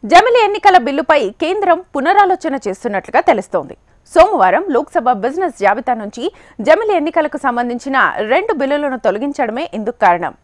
జమిలి ఎన్నికల బిల్లుపై కేంద్రం పునరాలోచన చేస్తున్నట్లుగా తెలుస్తోంది. సోమవారం లోక్సభ బిజినెస్ జాబితా నుంచి జమిలి ఎన్నికలకు సంబంధించిన 2 బిల్లులను తొలగించడమే ఇందుకు కారణం.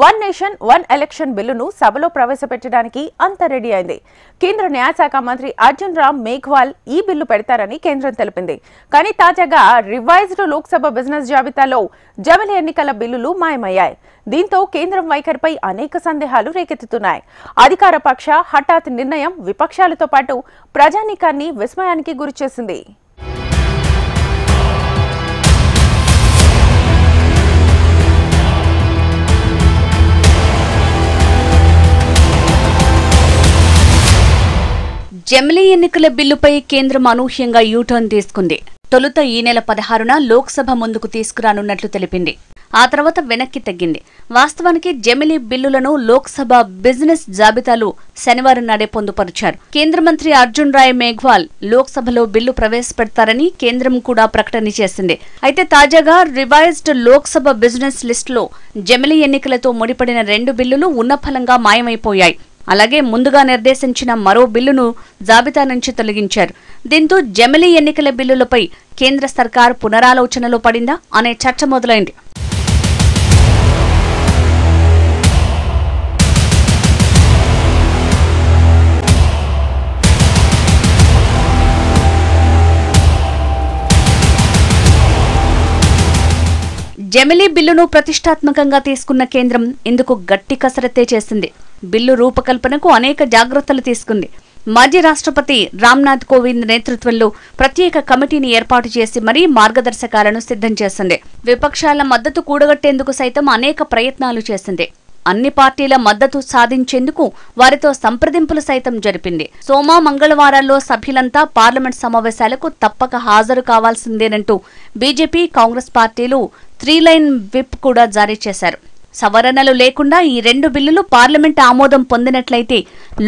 వన్ నేషన్ వన్ ఎలక్షన్ బిల్లును సభలో ప్రవేశపెట్టడానికి అంతా రెడీ అయింది. కేంద్ర న్యాయశాఖ మంత్రి అర్జున్ రామ్ మేఘ్వాల్ ఈ బిల్లు పెడతారని కేంద్రం తెలిపింది. కానీ తాజాగా రివైజ్డ్ లోక్సభ బిజినెస్ జాబితాలో జమిలి ఎన్నికల బిల్లులు మాయమయ్యాయి. దీంతో కేంద్రం వైఖరిపై అనేక సందేహాలు రేకెత్తుతున్నాయి. అధికార పక్ష హఠాత్ నిర్ణయం విపక్షాలతో పాటు ప్రజానీకాన్ని విస్మయానికి గురిచేసింది. జమిలి ఎన్నికల బిల్లుపై కేంద్రం అనూహ్యంగా యూటర్న్ తీసుకుంది. తొలుత ఈ నెల 16న లోక్సభ ముందుకు తీసుకురానున్నట్లు తెలిపింది. ఆ తర్వాత వెనక్కి తగ్గింది. వాస్తవానికి జమిలి బిల్లులను లోక్సభ బిజినెస్ జాబితాలో శనివారం నాడే పొందుపరిచారు. కేంద్ర మంత్రి అర్జున్ రాయ్ మేఘ్వాల్ లోక్సభలో బిల్లు ప్రవేశపెడతారని కేంద్రం కూడా ప్రకటన చేసింది. అయితే తాజాగా రివైజ్డ్ లోక్సభ బిజినెస్ లిస్టులో జమిలి ఎన్నికలతో ముడిపడిన 2 బిల్లులు ఉన్నఫలంగా మాయమైపోయాయి. అలాగే ముందుగా నిర్దేశించిన మరో బిల్లును జాబితా నుంచి తొలగించారు. దీంతో జమిలి ఎన్నికల బిల్లులపై కేంద్ర సర్కార్ పునరాలోచనలో పడిందా అనే చర్చ మొదలైంది. జమిలి బిల్లును ప్రతిష్టాత్మకంగా తీసుకున్న కేంద్రం ఇందుకు గట్టి కసరత్తే చేసింది. బిల్లు రూపకల్పనకు అనేక జాగ్రత్తలు తీసుకుంది. మాజీ రాష్ట్రపతి రామ్నాథ్ కోవింద్ నేతృత్వంలో ప్రత్యేక కమిటీని ఏర్పాటు చేసి మరీ మార్గదర్శకాలను సిద్ధం చేసింది. విపక్షాల మద్దతు కూడగట్టేందుకు సైతం అనేక ప్రయత్నాలు చేసింది. అన్ని పార్టీల మద్దతు సాధించేందుకు వారితో సంప్రదింపులు సైతం జరిపింది. సోమ, మంగళవారాల్లో సభ్యులంతా పార్లమెంట్ సమావేశాలకు తప్పక హాజరు కావాల్సిందేనంటూ బీజేపీ, కాంగ్రెస్ పార్టీలు 3 లైన్ విప్ కూడా జారీ చేశారు. సవరణలు లేకుండా ఈ 2 బిల్లులు పార్లమెంట్ ఆమోదం పొందినట్లయితే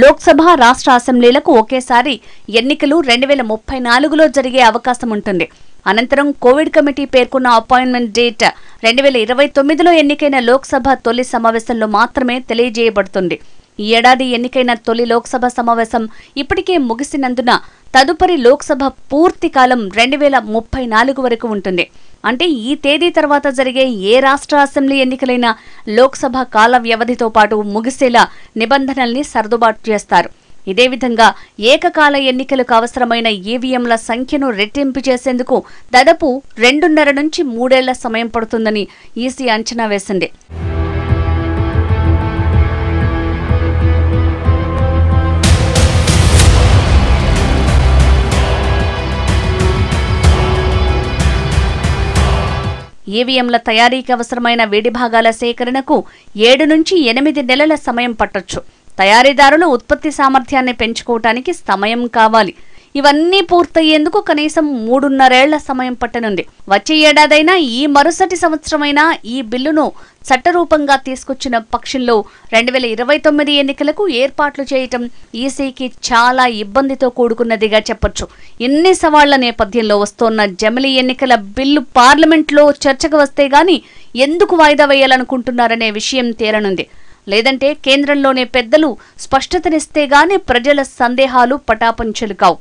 లోక్సభ, రాష్ట్ర అసెంబ్లీలకు ఒకేసారి ఎన్నికలు 2034లో జరిగే అవకాశం ఉంటుంది. అనంతరం కోవిడ్ కమిటీ పేర్కొన్న అపాయింట్మెంట్ డేట్ 2029లో ఎన్నికైన లోక్సభ తొలి సమావేశంలో మాత్రమే తెలియజేయబడుతుంది. ఈ ఏడాది ఎన్నికైన తొలి లోక్సభ సమావేశం ఇప్పటికే ముగిసినందున తదుపరి లోక్సభ పూర్తి కాలం 2034 వరకు ఉంటుంది. అంటే ఈ తేదీ తర్వాత జరిగే ఏ రాష్ట్ర అసెంబ్లీ ఎన్నికలైనా లోక్సభ కాల వ్యవధితో పాటు ముగిసేలా నిబంధనల్ని సర్దుబాటు చేస్తారు. ఇదే విధంగా ఏకకాల ఎన్నికలకు అవసరమైన ఈవీఎంల సంఖ్యను రెట్టింపు చేసేందుకు దాదాపు 2.5 నుంచి 3 ఏళ్ల సమయం పడుతుందని ఈసీ అంచనా వేసింది. ఈవీఎంల తయారీకి అవసరమైన వేడి భాగాల సేకరణకు 7 నుంచి 8 నెలల సమయం పట్టొచ్చు. తయారీదారులు ఉత్పత్తి సామర్థ్యాన్ని పెంచుకోవటానికి సమయం కావాలి. ఇవన్నీ పూర్తయ్యేందుకు కనీసం 3.5 ఏళ్ల సమయం పట్టనుంది. వచ్చే ఏడాదైనా ఈ మరుసటి సంవత్సరమైనా ఈ బిల్లును చట్టరూపంగా తీసుకొచ్చిన పక్షంలో 2029 ఎన్నికలకు ఏర్పాట్లు చేయటం ఈసీకి చాలా ఇబ్బందితో కూడుకున్నదిగా చెప్పొచ్చు. ఇన్ని సవాళ్ల నేపథ్యంలో వస్తోన్న జమిలి ఎన్నికల బిల్లు పార్లమెంట్లో చర్చకు వస్తే గాని ఎందుకు వాయిదా వేయాలనుకుంటున్నారనే విషయం తేలనుంది. లేదంటే కేంద్రంలోనే పెద్దలు స్పష్టతనిస్తే గాని ప్రజల సందేహాలు పటాపంచలు కావు.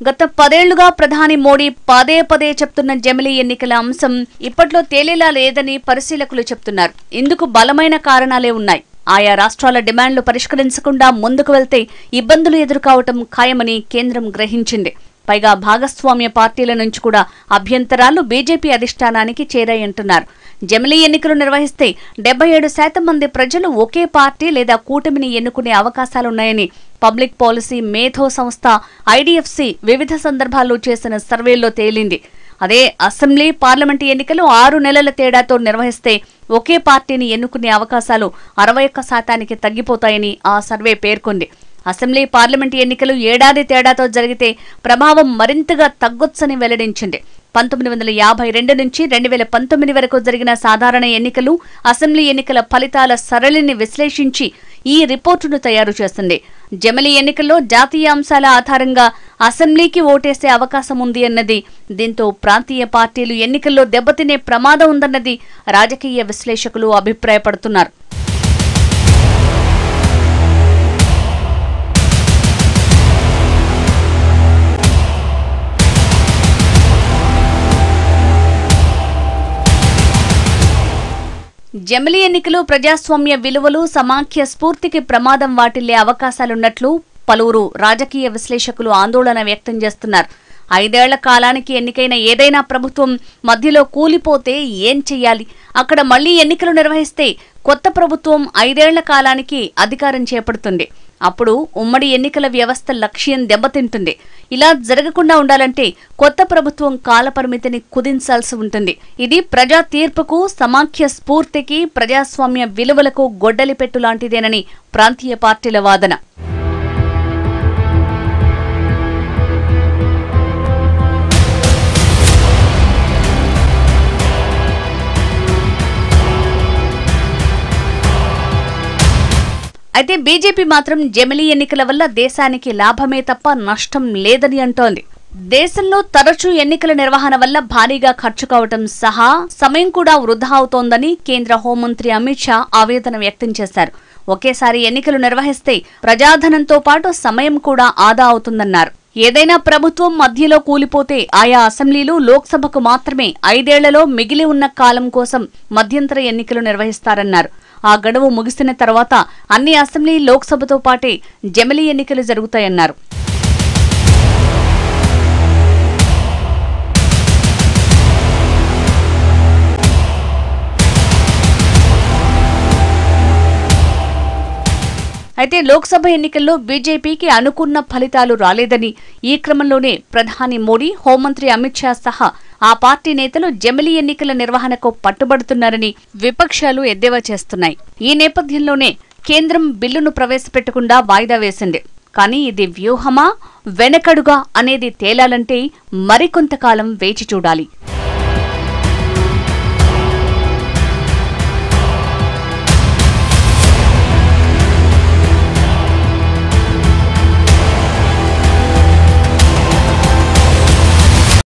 గత 10 ఏళ్లుగా ప్రధాని మోడీ పదే చెప్తున్న జమిలి ఎన్నికల అంశం ఇప్పట్లో తేలేలా లేదని పరిశీలకులు చెప్తున్నారు. ఇందుకు బలమైన కారణాలే ఉన్నాయి. ఆయా రాష్ట్రాల డిమాండ్లు పరిష్కరించకుండా ముందుకు వెళ్తే ఇబ్బందులు ఎదుర్కోవటం ఖాయమని కేంద్రం గ్రహించింది. పైగా భాగస్వామ్య పార్టీల నుంచి కూడా అభ్యంతరాలు బీజేపీ అధిష్టానానికి చేరాయంటున్నారు. జమిలి ఎన్నికలు నిర్వహిస్తే 77% మంది ప్రజలు ఒకే పార్టీ లేదా కూటమిని ఎన్నుకునే అవకాశాలున్నాయని పబ్లిక్ పాలసీ మేధో సంస్థ ఐడిఎఫ్సి వివిధ సందర్భాల్లో చేసిన సర్వేల్లో తేలింది. అదే అసెంబ్లీ, పార్లమెంటు ఎన్నికలు 6 నెలల తేడాతో నిర్వహిస్తే ఒకే పార్టీని ఎన్నుకునే అవకాశాలు 61% తగ్గిపోతాయని ఆ సర్వే పేర్కొంది. అసెంబ్లీ, పార్లమెంటు ఎన్నికలు ఏడాది తేడాతో జరిగితే ప్రభావం మరింతగా తగ్గొచ్చని వెల్లడించింది. 1952 నుంచి 2019 వరకు జరిగిన సాధారణ ఎన్నికలు, అసెంబ్లీ ఎన్నికల ఫలితాల సరళిని విశ్లేషించి ఈ రిపోర్టును తయారు చేసింది. జమిలీ ఎన్నికల్లో జాతీయ అంశాల ఆధారంగా అసెంబ్లీకి ఓటేసే అవకాశం ఉంది అన్నది, దీంతో ప్రాంతీయ పార్టీలు ఎన్నికల్లో దెబ్బతినే ప్రమాదం ఉందన్నది రాజకీయ విశ్లేషకులు అభిప్రాయపడుతున్నారు. జమిలీ ఎన్నికలు ప్రజాస్వామ్య విలువలు, సమాఖ్య స్ఫూర్తికి ప్రమాదం వాటిల్లే అవకాశాలున్నట్లు పలువురు రాజకీయ విశ్లేషకులు ఆందోళన వ్యక్తం చేస్తున్నారు. 5 ఏళ్ల కాలానికి ఎన్నికైన ఏదైనా ప్రభుత్వం మధ్యలో కూలిపోతే ఏం చెయ్యాలి? అక్కడ మళ్లీ ఎన్నికలు నిర్వహిస్తే కొత్త ప్రభుత్వం 5 ఏళ్ల కాలానికి అధికారం చేపడుతుంది. అప్పుడు ఉమ్మడి ఎన్నికల వ్యవస్థ లక్ష్యం దెబ్బతింటుంది. ఇలా జరగకుండా ఉండాలంటే కొత్త ప్రభుత్వం కాలపరిమితిని కుదించాల్సి ఉంటుంది. ఇది ప్రజా తీర్పుకు, సమాఖ్య స్ఫూర్తికి, ప్రజాస్వామ్య విలువలకు గొడ్డలిపెట్టు లాంటిదేనని ప్రాంతీయ పార్టీల వాదన. అయితే బీజేపీ మాత్రం జమిలీ ఎన్నికల వల్ల దేశానికి లాభమే తప్ప నష్టం లేదని అంటోంది. దేశంలో తరచూ ఎన్నికల నిర్వహణ వల్ల భారీగా ఖర్చు కావటం సహా సమయం కూడా వృధా అవుతోందని కేంద్ర హోంమంత్రి అమిత్ షా ఆవేదన వ్యక్తం చేశారు. ఒకేసారి ఎన్నికలు నిర్వహిస్తే ప్రజాధనంతో పాటు సమయం కూడా ఆదా అవుతుందన్నారు. ఏదైనా ప్రభుత్వం మధ్యలో కూలిపోతే ఆయా అసెంబ్లీలు, లోక్సభకు మాత్రమే 5 ఏళ్లలో మిగిలి ఉన్న కాలం కోసం మధ్యంతర ఎన్నికలు నిర్వహిస్తారన్నారు. ఆ గడువు ముగిసిన తర్వాత అన్ని అసెంబ్లీ, లోక్సభతో పాటే జమిలీ ఎన్నికలు జరుగుతాయన్నారు. అయితే లోక్సభ ఎన్నికల్లో బీజేపీకి అనుకున్న ఫలితాలు రాలేదని, ఈ క్రమంలోనే ప్రధాని మోడీ, హోంమంత్రి అమిత్ షా సహా ఆ పార్టీ నేతలు జమిలీ ఎన్నికల నిర్వహణకు పట్టుబడుతున్నారని విపక్షాలు ఎద్దేవా చేస్తున్నాయి. ఈ నేపథ్యంలోనే కేంద్రం బిల్లును ప్రవేశపెట్టకుండా వాయిదా వేసింది. కానీ ఇది వ్యూహమా, వెనకడుగా అనేది తేలాలంటే మరికొంతకాలం వేచి చూడాలి.